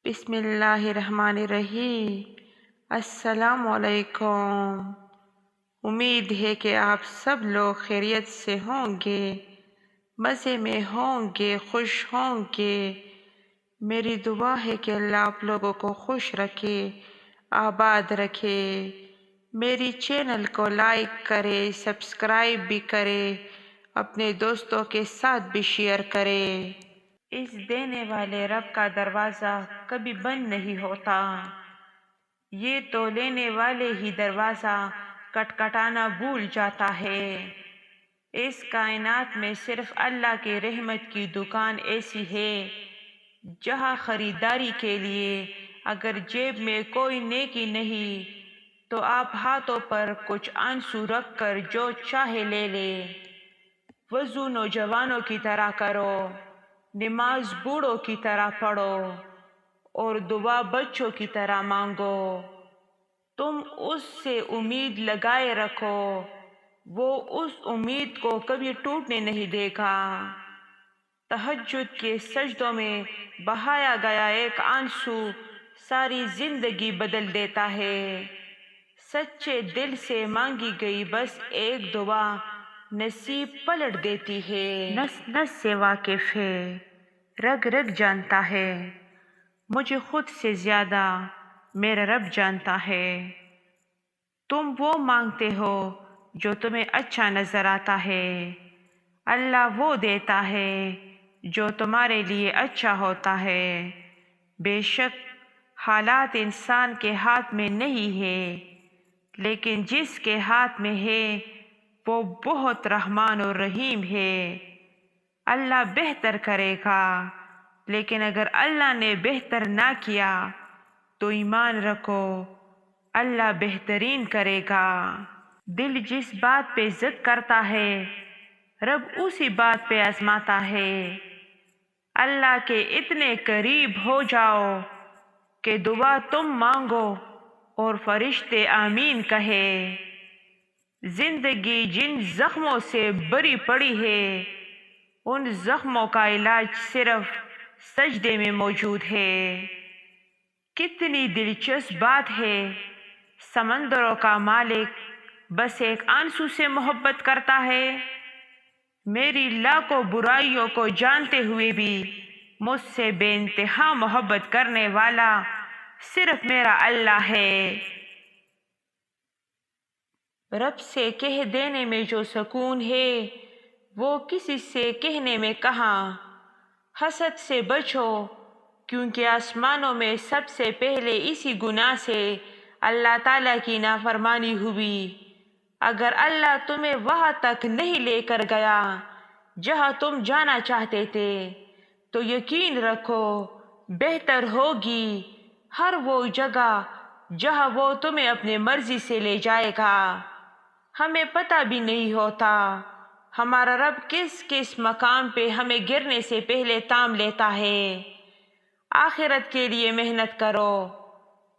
بسم اللہ الرحمن الرحیم۔ السلام علیکم۔ امید ہے کہ آپ سب لوگ خیریت سے ہوں گے، مزے میں ہوں گے، خوش ہوں گے۔ میری دعا ہے کہ اللہ آپ لوگوں کو خوش رکھے، آباد رکھے۔ میری چینل کو لائک کرے، سبسکرائب بھی کرے، اپنے دوستوں کے ساتھ بھی شیئر کرے۔ اس دینے والے رب کا دروازہ کبھی بند نہیں ہوتا، یہ تو لینے والے ہی دروازہ کٹکھٹانا بھول جاتا ہے۔ اس کائنات میں صرف اللہ کی رحمت کی دکان ایسی ہے جہاں خریداری کے لیے اگر جیب میں کوئی نیکی نہیں تو آپ ہاتھوں پر کچھ آنسو رکھ کر جو چاہے لے لے۔ وضو نوجوانوں کی طرح کرو، نماز بوڑھوں کی طرح پڑھو، اور دعا بچوں کی طرح مانگو۔ تم اس سے امید لگائے رکھو، وہ اس امید کو کبھی ٹوٹنے نہیں دے گا۔ تہجد کے سجدوں میں بہایا گیا ایک آنسو ساری زندگی بدل دیتا ہے۔ سچے دل سے مانگی گئی بس ایک دعا نصیب پلٹ دیتی ہے۔ نس نس سے واقف ہے، رگ رگ جانتا ہے، مجھے خود سے زیادہ میرا رب جانتا ہے۔ تم وہ مانگتے ہو جو تمہیں اچھا نظر آتا ہے، اللہ وہ دیتا ہے جو تمہارے لیے اچھا ہوتا ہے۔ بے شک حالات انسان کے ہاتھ میں نہیں ہے، لیکن جس کے ہاتھ میں ہے وہ بہت رحمان اور رحیم ہے۔ اللہ بہتر کرے گا، لیکن اگر اللہ نے بہتر نہ کیا تو ایمان رکھو اللہ بہترین کرے گا۔ دل جس بات پہ ضد کرتا ہے رب اسی بات پہ آزماتا ہے۔ اللہ کے اتنے قریب ہو جاؤ کہ دعا تم مانگو اور فرشتے آمین کہے۔ زندگی جن زخموں سے بھری پڑی ہے ان زخموں کا علاج صرف سجدے میں موجود ہے۔ کتنی دلچسپ بات ہے، سمندروں کا مالک بس ایک آنسو سے محبت کرتا ہے۔ میری لاکھوں برائیوں کو جانتے ہوئے بھی مجھ سے بے انتہا محبت کرنے والا صرف میرا اللہ ہے۔ رب سے کہہ دینے میں جو سکون ہے وہ کسی سے کہنے میں کہاں۔ حسد سے بچو کیونکہ آسمانوں میں سب سے پہلے اسی گناہ سے اللہ تعالیٰ کی نافرمانی ہوئی۔ اگر اللہ تمہیں وہاں تک نہیں لے کر گیا جہاں تم جانا چاہتے تھے تو یقین رکھو بہتر ہوگی ہر وہ جگہ جہاں وہ تمہیں اپنے مرضی سے لے جائے گا۔ ہمیں پتہ بھی نہیں ہوتا ہمارا رب کس کس مقام پہ ہمیں گرنے سے پہلے تام لیتا ہے۔ آخرت کے لیے محنت کرو،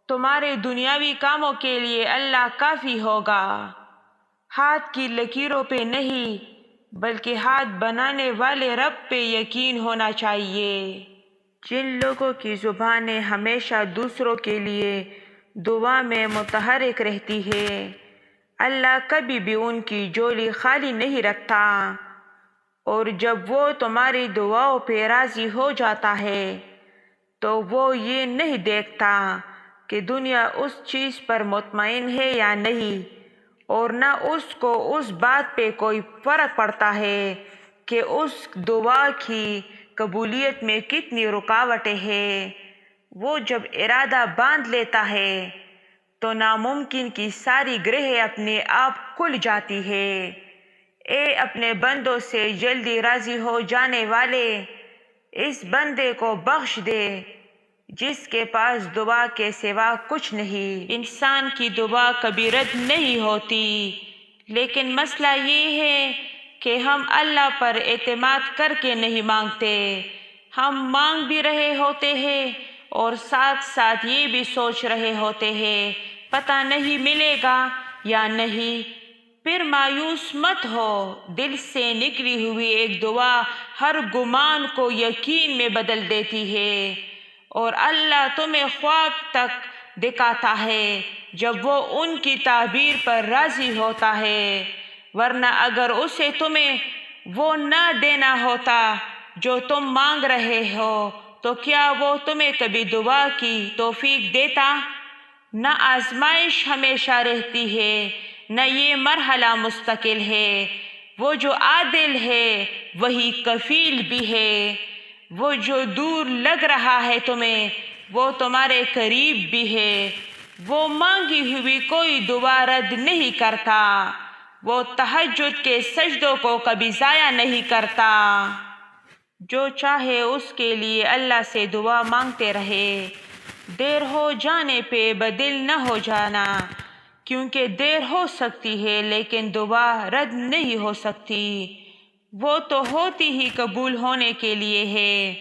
تمہارے دنیاوی کاموں کے لیے اللہ کافی ہوگا۔ ہاتھ کی لکیروں پہ نہیں بلکہ ہاتھ بنانے والے رب پہ یقین ہونا چاہیے۔ جن لوگوں کی زبانیں ہمیشہ دوسروں کے لیے دعا میں متحرک رہتی ہے اللہ کبھی بھی ان کی جھولی خالی نہیں رکھتا، اور جب وہ تمہاری دعاؤں پہ راضی ہو جاتا ہے تو وہ یہ نہیں دیکھتا کہ دنیا اس چیز پر مطمئن ہے یا نہیں، اور نہ اس کو اس بات پہ کوئی فرق پڑتا ہے کہ اس دعا کی قبولیت میں کتنی رکاوٹیں ہیں۔ وہ جب ارادہ باندھ لیتا ہے تو ناممکن کی ساری گرہیں اپنے آپ کھل جاتی ہے۔ اے اپنے بندوں سے جلدی راضی ہو جانے والے، اس بندے کو بخش دے جس کے پاس دعا کے سوا کچھ نہیں۔ انسان کی دعا کبھی رد نہیں ہوتی، لیکن مسئلہ یہ ہے کہ ہم اللہ پر اعتماد کر کے نہیں مانگتے۔ ہم مانگ بھی رہے ہوتے ہیں اور ساتھ ساتھ یہ بھی سوچ رہے ہوتے ہیں پتہ نہیں ملے گا یا نہیں۔ پھر مایوس مت ہو، دل سے نکلی ہوئی ایک دعا ہر گمان کو یقین میں بدل دیتی ہے، اور اللہ تمہیں خواب تک دکھاتا ہے جب وہ ان کی تعبیر پر راضی ہوتا ہے، ورنہ اگر اسے تمہیں وہ نہ دینا ہوتا جو تم مانگ رہے ہو تو کیا وہ تمہیں کبھی دعا کی توفیق دیتا؟ نہ آزمائش ہمیشہ رہتی ہے، نہ یہ مرحلہ مستقل ہے۔ وہ جو عادل ہے وہی کفیل بھی ہے۔ وہ جو دور لگ رہا ہے تمہیں وہ تمہارے قریب بھی ہے۔ وہ مانگی ہوئی کوئی دعا رد نہیں کرتا۔ وہ تہجد کے سجدوں کو کبھی ضائع نہیں کرتا۔ جو چاہے اس کے لیے اللہ سے دعا مانگتے رہے، دیر ہو جانے پہ بدل نہ ہو جانا، کیونکہ دیر ہو سکتی ہے لیکن دعا رد نہیں ہو سکتی۔ وہ تو ہوتی ہی قبول ہونے کے لیے ہے۔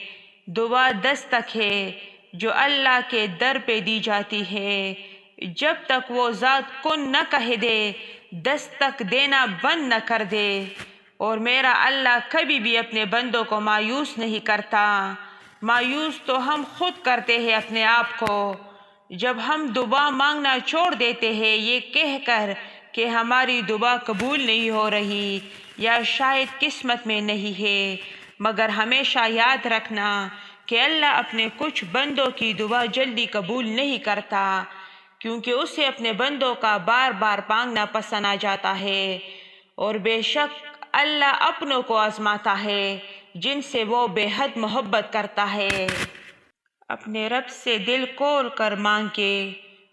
دعا دستک ہے جو اللہ کے در پہ دی جاتی ہے۔ جب تک وہ ذات کن نہ کہہ دے دستک دینا بند نہ کر دے، اور میرا اللہ کبھی بھی اپنے بندوں کو مایوس نہیں کرتا۔ مایوس تو ہم خود کرتے ہیں اپنے آپ کو، جب ہم دعا مانگنا چھوڑ دیتے ہیں یہ کہہ کر کہ ہماری دعا قبول نہیں ہو رہی یا شاید قسمت میں نہیں ہے۔ مگر ہمیشہ یاد رکھنا کہ اللہ اپنے کچھ بندوں کی دعا جلدی قبول نہیں کرتا، کیونکہ اسے اپنے بندوں کا بار بار مانگنا پسند آ جاتا ہے، اور بے شک اللہ اپنوں کو آزماتا ہے جن سے وہ بے حد محبت کرتا ہے۔ اپنے رب سے دل کھول کر مانگے،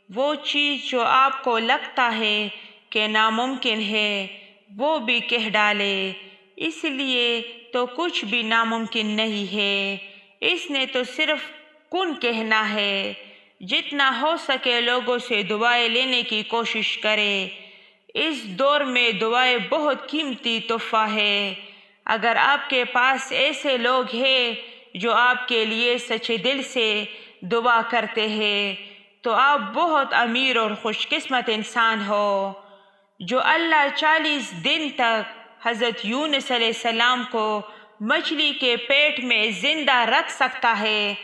وہ چیز جو آپ کو لگتا ہے کہ ناممکن ہے وہ بھی کہہ ڈالے، اس لیے تو کچھ بھی ناممکن نہیں ہے، اس نے تو صرف کن کہنا ہے۔ جتنا ہو سکے لوگوں سے دعائیں لینے کی کوشش کرے۔ اس دور میں دعائیں بہت قیمتی تحفہ ہے۔ اگر آپ کے پاس ایسے لوگ ہیں جو آپ کے لیے سچے دل سے دعا کرتے ہیں تو آپ بہت امیر اور خوش قسمت انسان ہو۔ جو اللہ 40 دن تک حضرت یونس علیہ السلام کو مچھلی کے پیٹ میں زندہ رکھ سکتا ہے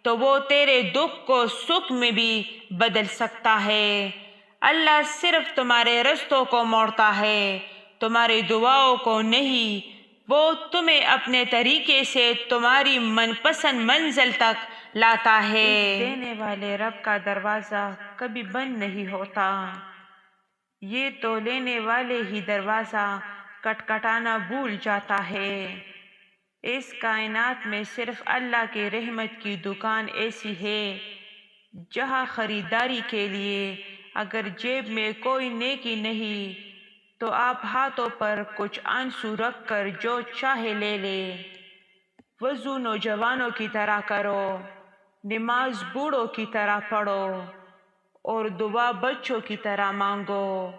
تو وہ تیرے دکھ کو سکھ میں بھی بدل سکتا ہے۔ اللہ صرف تمہارے رستوں کو موڑتا ہے، تمہاری دعاؤں کو نہیں۔ وہ تمہیں اپنے طریقے سے تمہاری من پسند منزل تک لاتا ہے۔ دینے والے رب کا دروازہ کبھی بند نہیں ہوتا، یہ تو لینے والے ہی دروازہ کھٹکھٹانا بھول جاتا ہے۔ اس کائنات میں صرف اللہ کی رحمت کی دکان ایسی ہے جہاں خریداری کے لیے اگر جیب میں کوئی نیکی نہیں تو آپ ہاتھوں پر کچھ آنسو رکھ کر جو چاہے لے لے۔ وضو نوجوانوں کی طرح کرو، نماز بوڑھوں کی طرح پڑھو، اور دعا بچوں کی طرح مانگو۔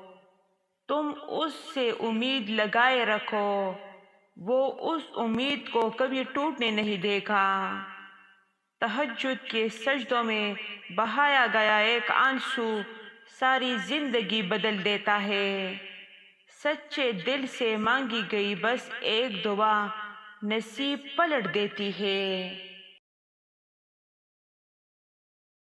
تم اس سے امید لگائے رکھو، وہ اس امید کو کبھی ٹوٹنے نہیں دے گا۔ تہجد کے سجدوں میں بہایا گیا ایک آنسو ساری زندگی بدل دیتا ہے۔ سچے دل سے مانگی گئی بس ایک دعا نصیب پلٹ دیتی ہے۔